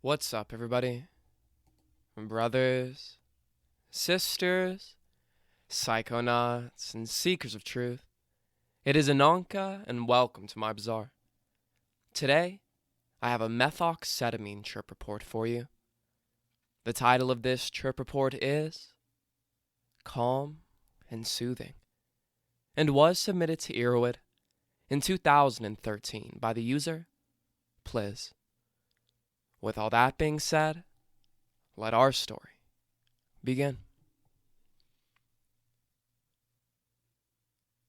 What's up, everybody? Brothers, sisters, psychonauts, and seekers of truth. It is Ananka, and welcome to my bazaar. Today, I have a methoxetamine trip report for you. The title of this trip report is Calm and Soothing, and was submitted to Earwood in 2013 by the user Pliz. With all that being said, let our story begin.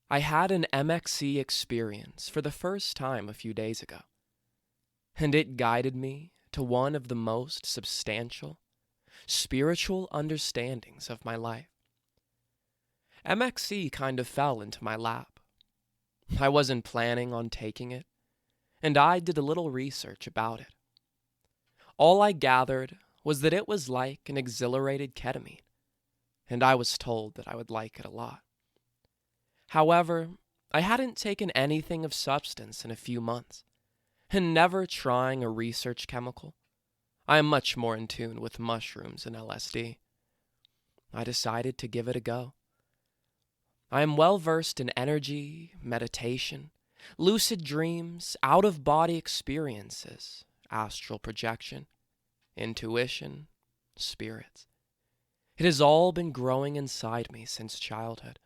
I had an MXE experience for the first time a few days ago, and it guided me to one of the most substantial, spiritual understandings of my life. MXE kind of fell into my lap. I wasn't planning on taking it, and I did a little research about it. All I gathered was that it was like an exhilarated ketamine, and I was told that I would like it a lot. However, I hadn't taken anything of substance in a few months, and never trying a research chemical, I am much more in tune with mushrooms and LSD. I decided to give it a go. I am well versed in energy, meditation, lucid dreams, out-of-body experiences, astral projection, intuition, spirits. It has all been growing inside me since childhood.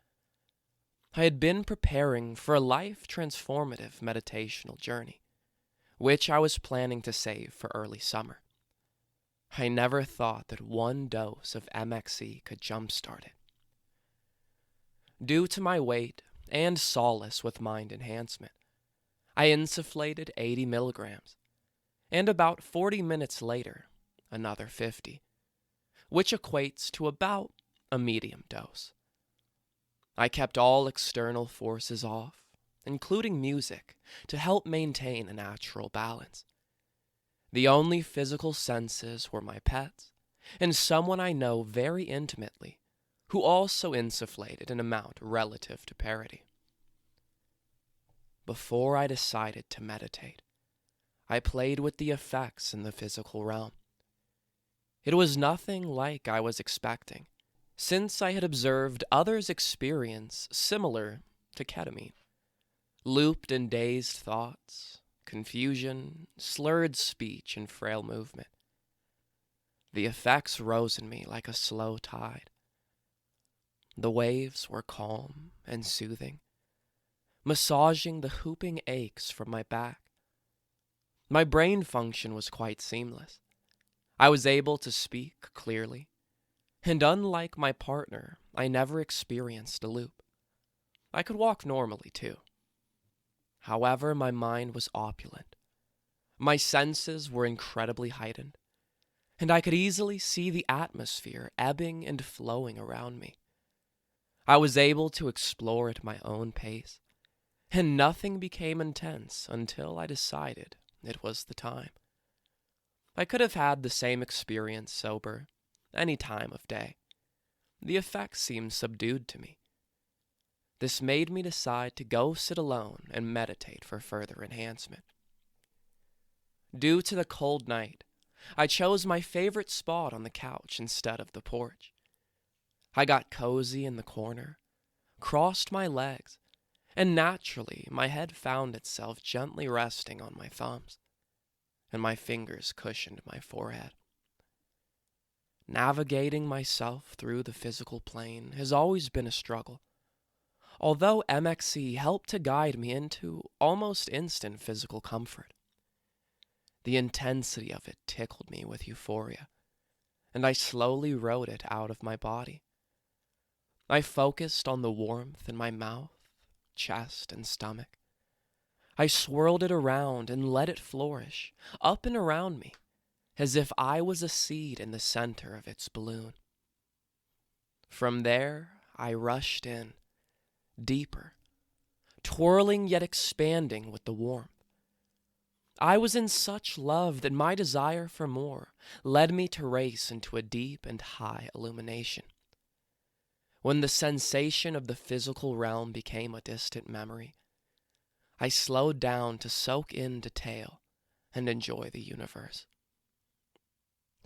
I had been preparing for a life-transformative meditational journey, which I was planning to save for early summer. I never thought that one dose of MXE could jumpstart it. Due to my weight and solace with mind enhancement, I insufflated 80 milligrams, and about 40 minutes later, another 50, which equates to about a medium dose. I kept all external forces off, including music, to help maintain a natural balance. The only physical senses were my pets, and someone I know very intimately, who also insufflated an amount relative to parity. Before I decided to meditate, I played with the effects in the physical realm. It was nothing like I was expecting, since I had observed others experience similar to ketamine. Looped and dazed thoughts, confusion, slurred speech, and frail movement. The effects rose in me like a slow tide. The waves were calm and soothing, massaging the hooping aches from my back. My brain function was quite seamless. I was able to speak clearly, and unlike my partner, I never experienced a loop. I could walk normally, too. However, my mind was opulent. My senses were incredibly heightened, and I could easily see the atmosphere ebbing and flowing around me. I was able to explore at my own pace, and nothing became intense until I decided it was the time. I could have had the same experience sober, any time of day. The effects seemed subdued to me. This made me decide to go sit alone and meditate for further enhancement. Due to the cold night, I chose my favorite spot on the couch instead of the porch. I got cozy in the corner, crossed my legs, and naturally my head found itself gently resting on my thumbs, and my fingers cushioned my forehead. Navigating myself through the physical plane has always been a struggle, although MXE helped to guide me into almost instant physical comfort. The intensity of it tickled me with euphoria, and I slowly rode it out of my body. I focused on the warmth in my mouth, chest, and stomach. I swirled it around and let it flourish, up and around me, as if I was a seed in the center of its balloon. From there, I rushed in, deeper, twirling yet expanding with the warmth. I was in such love that my desire for more led me to race into a deep and high illumination. When the sensation of the physical realm became a distant memory, I slowed down to soak in detail and enjoy the universe.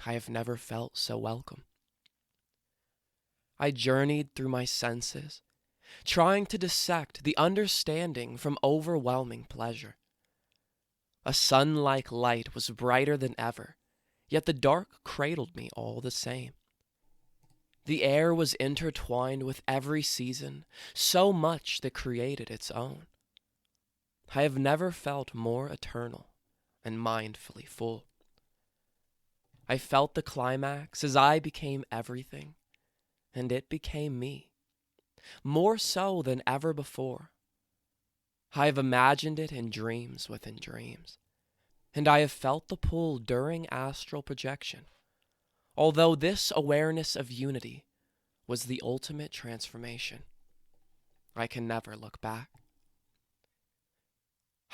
I have never felt so welcome. I journeyed through my senses, trying to dissect the understanding from overwhelming pleasure. A sun-like light was brighter than ever, yet the dark cradled me all the same. The air was intertwined with every season, so much that created its own. I have never felt more eternal and mindfully full. I felt the climax as I became everything, and it became me, more so than ever before. I have imagined it in dreams within dreams, and I have felt the pull during astral projection, although this awareness of unity was the ultimate transformation. I can never look back.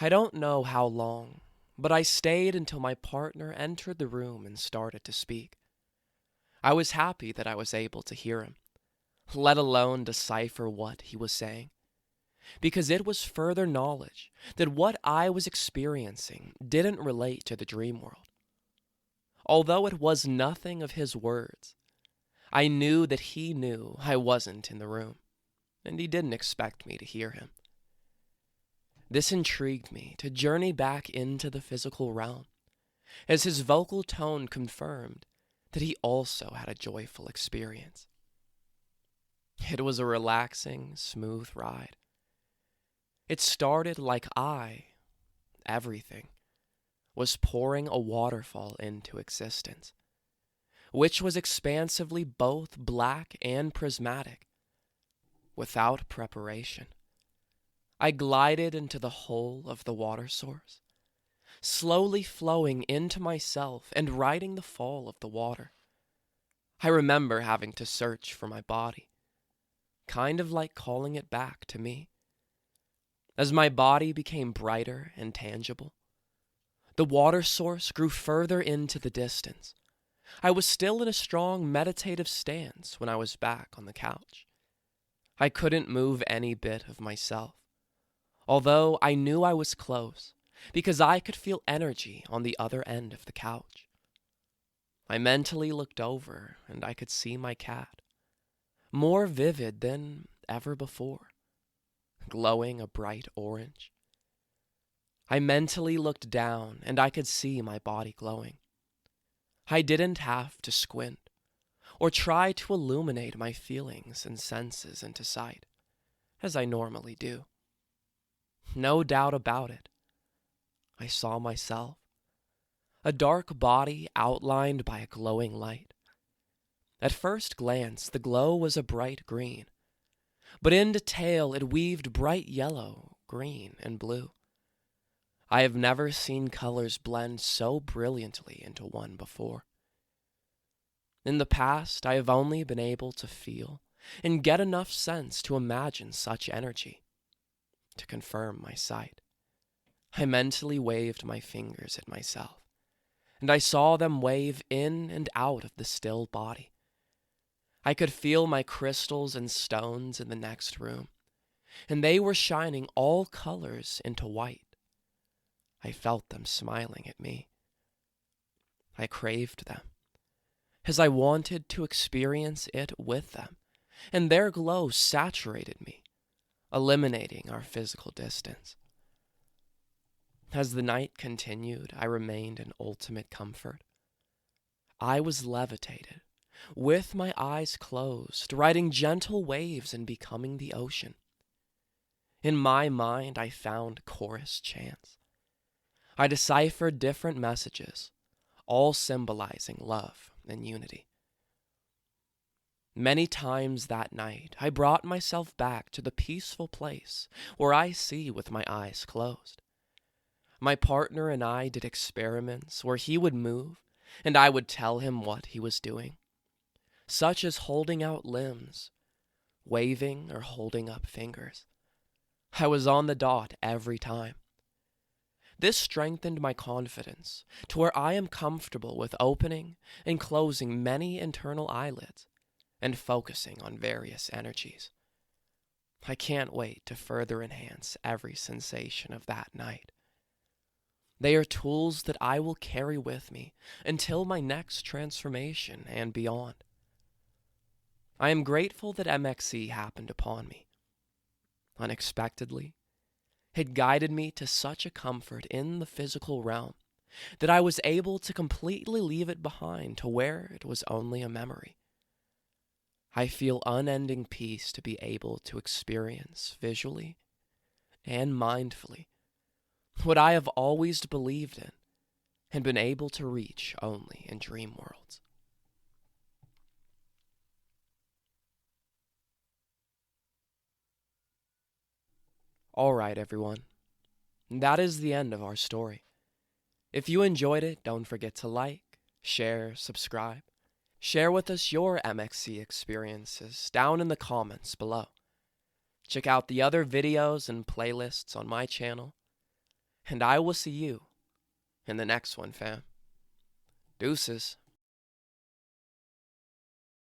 I don't know how long, but I stayed until my partner entered the room and started to speak. I was happy that I was able to hear him, let alone decipher what he was saying, because it was further knowledge that what I was experiencing didn't relate to the dream world. Although it was nothing of his words, I knew that he knew I wasn't in the room, and he didn't expect me to hear him. This intrigued me to journey back into the physical realm, as his vocal tone confirmed that he also had a joyful experience. It was a relaxing, smooth ride. It started like everything, was pouring a waterfall into existence, which was expansively both black and prismatic, without preparation. I glided into the whole of the water source, slowly flowing into myself and riding the fall of the water. I remember having to search for my body, kind of like calling it back to me. As my body became brighter and tangible, the water source grew further into the distance. I was still in a strong meditative stance when I was back on the couch. I couldn't move any bit of myself, although I knew I was close because I could feel energy on the other end of the couch. I mentally looked over and I could see my cat, more vivid than ever before, glowing a bright orange. I mentally looked down and I could see my body glowing. I didn't have to squint or try to illuminate my feelings and senses into sight, as I normally do. No doubt about it, I saw myself, a dark body outlined by a glowing light. At first glance, the glow was a bright green, but in detail it weaved bright yellow, green, and blue. I have never seen colors blend so brilliantly into one before. In the past, I have only been able to feel and get enough sense to imagine such energy. To confirm my sight, I mentally waved my fingers at myself, and I saw them wave in and out of the still body. I could feel my crystals and stones in the next room, and they were shining all colors into white. I felt them smiling at me. I craved them, as I wanted to experience it with them, and their glow saturated me, eliminating our physical distance. As the night continued, I remained in ultimate comfort. I was levitated, with my eyes closed, riding gentle waves and becoming the ocean. In my mind, I found chorus chants. I deciphered different messages, all symbolizing love and unity. Many times that night, I brought myself back to the peaceful place where I see with my eyes closed. My partner and I did experiments where he would move and I would tell him what he was doing, such as holding out limbs, waving, or holding up fingers. I was on the dot every time. This strengthened my confidence to where I am comfortable with opening and closing many internal eyelids and focusing on various energies. I can't wait to further enhance every sensation of that night. They are tools that I will carry with me until my next transformation and beyond. I am grateful that MXE happened upon me unexpectedly. It guided me to such a comfort in the physical realm that I was able to completely leave it behind to where it was only a memory. I feel unending peace to be able to experience visually and mindfully what I have always believed in and been able to reach only in dream worlds. All right, everyone. That is the end of our story. If you enjoyed it, don't forget to like, share, subscribe. Share with us your MXC experiences down in the comments below. Check out the other videos and playlists on my channel. And I will see you in the next one, fam. Deuces.